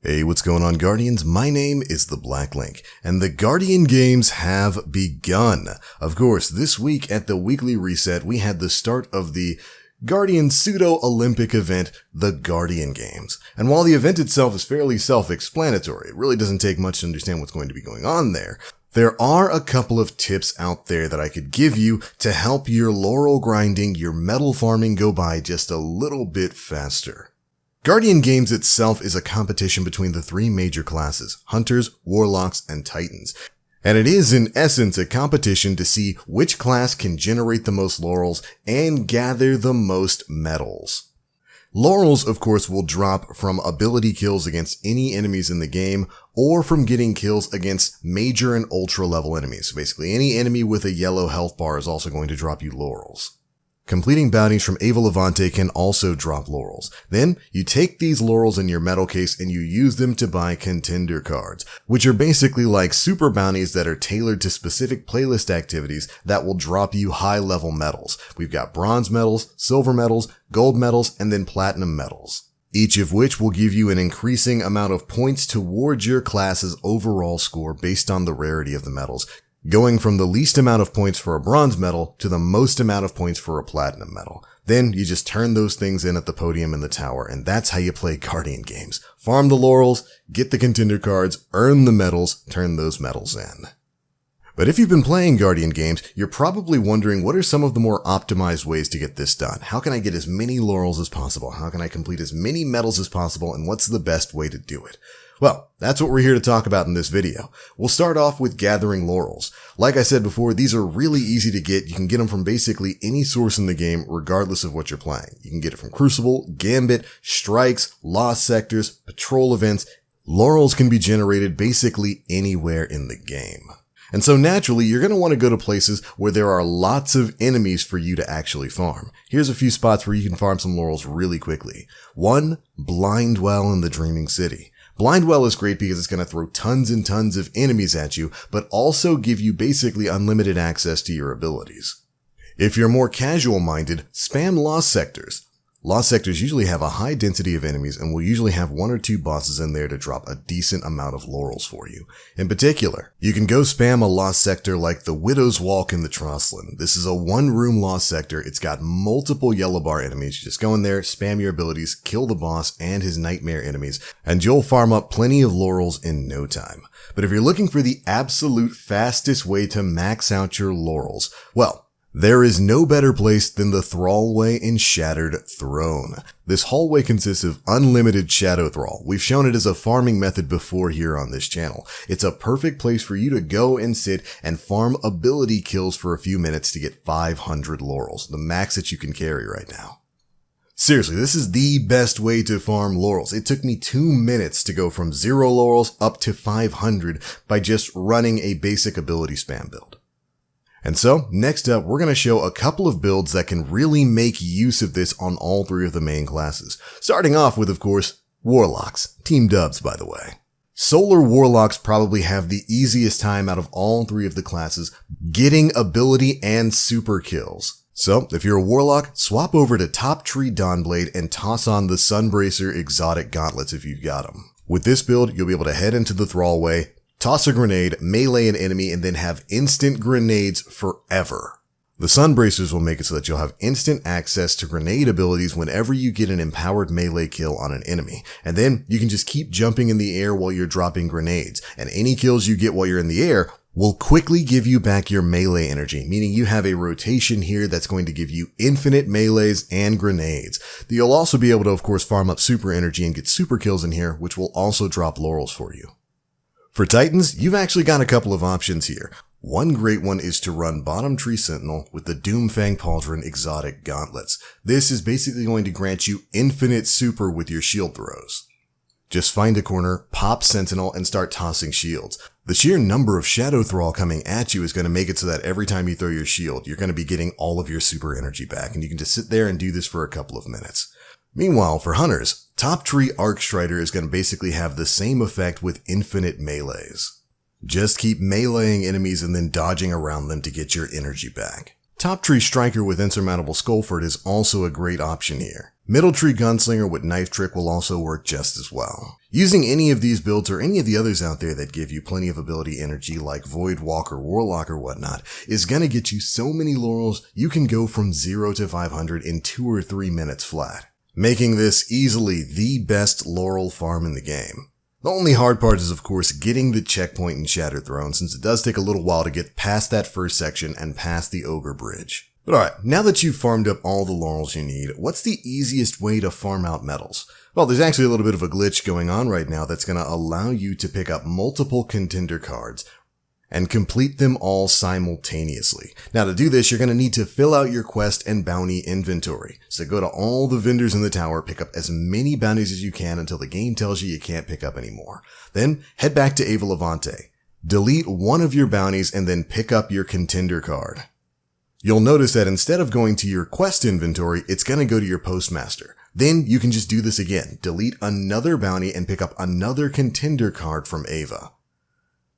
Hey, what's going on, Guardians? My name is the Black Link, and the Guardian Games have begun. Of course, this week at the weekly reset, we had the start of the Guardian pseudo-Olympic event, the Guardian Games. And while the event itself is fairly self-explanatory, it really doesn't take much to understand what's going to be going on there. There are a couple of tips out there that I could give you to help your laurel grinding, your metal farming go by just a little bit faster. Guardian Games itself is a competition between the three major classes, Hunters, Warlocks, and Titans. And it is in essence a competition to see which class can generate the most laurels and gather the most medals. Laurels, of course, will drop from ability kills against any enemies in the game, or from getting kills against major and ultra level enemies. So basically any enemy with a yellow health bar is also going to drop you laurels. Completing bounties from Ava Levante can also drop laurels. Then, you take these laurels in your metal case and you use them to buy Contender Cards, which are basically like super bounties that are tailored to specific playlist activities that will drop you high-level medals. We've got bronze medals, silver medals, gold medals, and then platinum medals, each of which will give you an increasing amount of points towards your class's overall score based on the rarity of the medals, going from the least amount of points for a bronze medal to the most amount of points for a platinum medal. Then you just turn those things in at the podium in the tower, and that's how you play Guardian Games. Farm the laurels, get the Contender Cards, earn the medals, turn those medals in. But if you've been playing Guardian Games, you're probably wondering what are some of the more optimized ways to get this done? How can I get as many laurels as possible? How can I complete as many medals as possible? And what's the best way to do it? Well, that's what we're here to talk about in this video. We'll start off with gathering laurels. Like I said before, these are really easy to get. You can get them from basically any source in the game, regardless of what you're playing. You can get it from Crucible, Gambit, Strikes, Lost Sectors, Patrol events. Laurels can be generated basically anywhere in the game. And so naturally, you're going to want to go to places where there are lots of enemies for you to actually farm. Here's a few spots where you can farm some laurels really quickly. 1. Blindwell in the Dreaming City. Blindwell is great because it's going to throw tons and tons of enemies at you, but also give you basically unlimited access to your abilities. If you're more casual minded, spam Lost Sectors. Lost Sectors usually have a high density of enemies and will usually have 1 or 2 bosses in there to drop a decent amount of laurels for you. In particular, you can go spam a Lost Sector like the Widow's Walk in the Trostland. This is a 1-room Lost Sector. It's got multiple yellow bar enemies. You just go in there, spam your abilities, kill the boss and his nightmare enemies, and you'll farm up plenty of laurels in no time. But if you're looking for the absolute fastest way to max out your laurels, well, there is no better place than the Thrallway in Shattered Throne. This hallway consists of unlimited Shadow Thrall. We've shown it as a farming method before here on this channel. It's a perfect place for you to go and sit and farm ability kills for a few minutes to get 500 laurels, the max that you can carry right now. Seriously, this is the best way to farm laurels. It took me 2 minutes to go from 0 laurels up to 500 by just running a basic ability spam build. And so, next up, we're going to show a couple of builds that can really make use of this on all 3 of the main classes. Starting off with, of course, Warlocks. Team dubs, by the way. Solar Warlocks probably have the easiest time out of all 3 of the classes getting ability and super kills. So, if you're a Warlock, swap over to Top Tree Dawnblade and toss on the Sunbracer exotic gauntlets if you've got them. With this build, you'll be able to head into the Thrallway, toss a grenade, melee an enemy, and then have instant grenades forever. The Sunbracers will make it so that you'll have instant access to grenade abilities whenever you get an empowered melee kill on an enemy. And then you can just keep jumping in the air while you're dropping grenades. And any kills you get while you're in the air will quickly give you back your melee energy, meaning you have a rotation here that's going to give you infinite melees and grenades. You'll also be able to, of course, farm up super energy and get super kills in here, which will also drop laurels for you. For Titans, you've actually got a couple of options here. One great one is to run Bottom Tree Sentinel with the Doomfang Pauldron exotic gauntlets. This is basically going to grant you infinite super with your shield throws. Just find a corner, pop Sentinel, and start tossing shields. The sheer number of Shadow Thrall coming at you is going to make it so that every time you throw your shield, you're going to be getting all of your super energy back, and you can just sit there and do this for a couple of minutes. Meanwhile, for Hunters, Top Tree Arcstrider is going to basically have the same effect with infinite melees. Just keep meleeing enemies and then dodging around them to get your energy back. Top Tree Striker with Insurmountable Skullfort is also a great option here. Middle Tree Gunslinger with Knife Trick will also work just as well. Using any of these builds or any of the others out there that give you plenty of ability energy like Void Walk or Warlock or whatnot is gonna get you so many laurels you can go from 0 to 500 in 2 or 3 minutes flat, making this easily the best laurel farm in the game. The only hard part is, of course, getting the checkpoint in Shattered Throne, since it does take a little while to get past that first section and past the Ogre Bridge. But alright, now that you've farmed up all the laurels you need, what's the easiest way to farm out medals? Well, there's actually a little bit of a glitch going on right now that's going to allow you to pick up multiple contender cards and complete them all simultaneously. Now to do this, you're going to need to fill out your quest and bounty inventory. So go to all the vendors in the tower, pick up as many bounties as you can until the game tells you can't pick up anymore. Then head back to Ava Levante. Delete one of your bounties and then pick up your contender card. You'll notice that instead of going to your quest inventory, it's going to go to your postmaster. Then you can just do this again. Delete another bounty and pick up another contender card from Ava.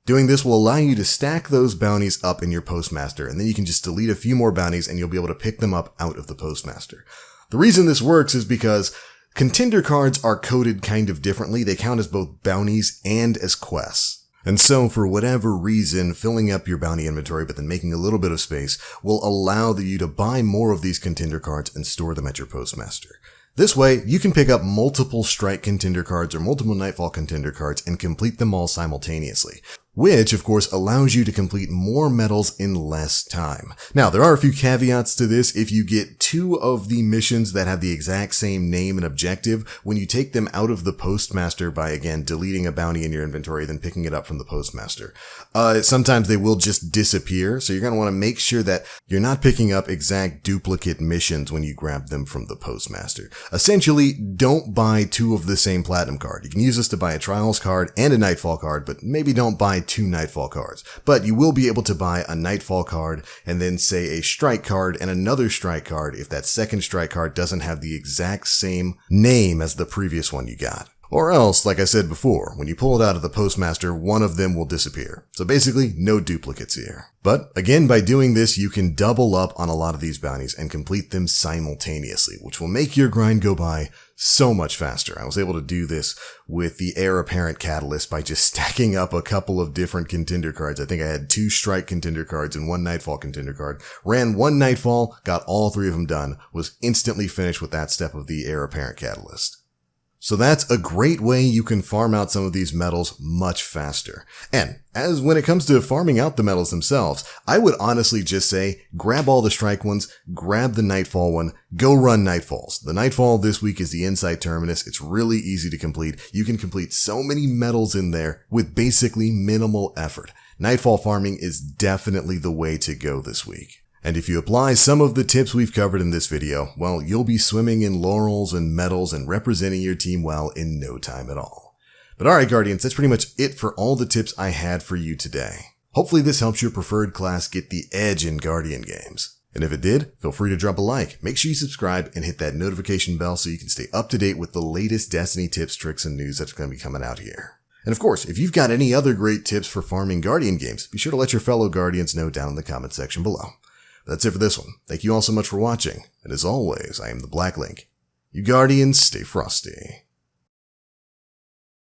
Doing this will allow you to stack those bounties up in your postmaster, and then you can just delete a few more bounties and you'll be able to pick them up out of the postmaster. The reason this works is because contender cards are coded kind of differently. They count as both bounties and as quests. And so, for whatever reason, filling up your bounty inventory but then making a little bit of space will allow you to buy more of these contender cards and store them at your postmaster. This way, you can pick up multiple strike contender cards or multiple nightfall contender cards and complete them all simultaneously, which of course allows you to complete more medals in less time. Now, there are a few caveats to this. If you get 2 of the missions that have the exact same name and objective, when you take them out of the postmaster by, again, deleting a bounty in your inventory, then picking it up from the postmaster, sometimes they will just disappear. So you're going to want to make sure that you're not picking up exact duplicate missions when you grab them from the postmaster. Essentially, don't buy 2 of the same platinum card. You can use this to buy a Trials card and a Nightfall card, but maybe don't buy 2 Nightfall cards. But you will be able to buy a Nightfall card and then say a Strike card and another Strike card if that second Strike card doesn't have the exact same name as the previous one you got. Or else, like I said before, when you pull it out of the postmaster, one of them will disappear. So basically, no duplicates here. But again, by doing this, you can double up on a lot of these bounties and complete them simultaneously, which will make your grind go by so much faster. I was able to do this with the Heir Apparent Catalyst by just stacking up a couple of different contender cards. I think I had 2 Strike contender cards and 1 Nightfall contender card. Ran 1 Nightfall, got all 3 of them done, was instantly finished with that step of the Heir Apparent Catalyst. So that's a great way you can farm out some of these medals much faster. And as when it comes to farming out the medals themselves, I would honestly just say grab all the strike ones, grab the Nightfall one, go run Nightfalls. The Nightfall this week is the Insight Terminus. It's really easy to complete. You can complete so many medals in there with basically minimal effort. Nightfall farming is definitely the way to go this week. And if you apply some of the tips we've covered in this video, well, you'll be swimming in laurels and medals and representing your team well in no time at all. But alright, Guardians, that's pretty much it for all the tips I had for you today. Hopefully this helps your preferred class get the edge in Guardian games. And if it did, feel free to drop a like, make sure you subscribe, and hit that notification bell so you can stay up to date with the latest Destiny tips, tricks, and news that's going to be coming out here. And of course, if you've got any other great tips for farming Guardian games, be sure to let your fellow Guardians know down in the comment section below. That's it for this one. Thank you all so much for watching, and as always, I am the Black Link. You Guardians, stay frosty.